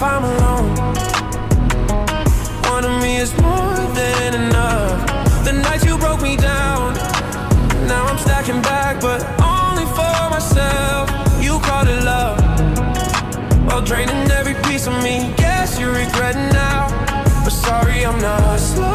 I'm alone. One of me is more than enough. The nights you broke me down, now I'm stacking back, but only for myself. You called it love, while draining every piece of me. Guess you're regretting now, but sorry I'm not slow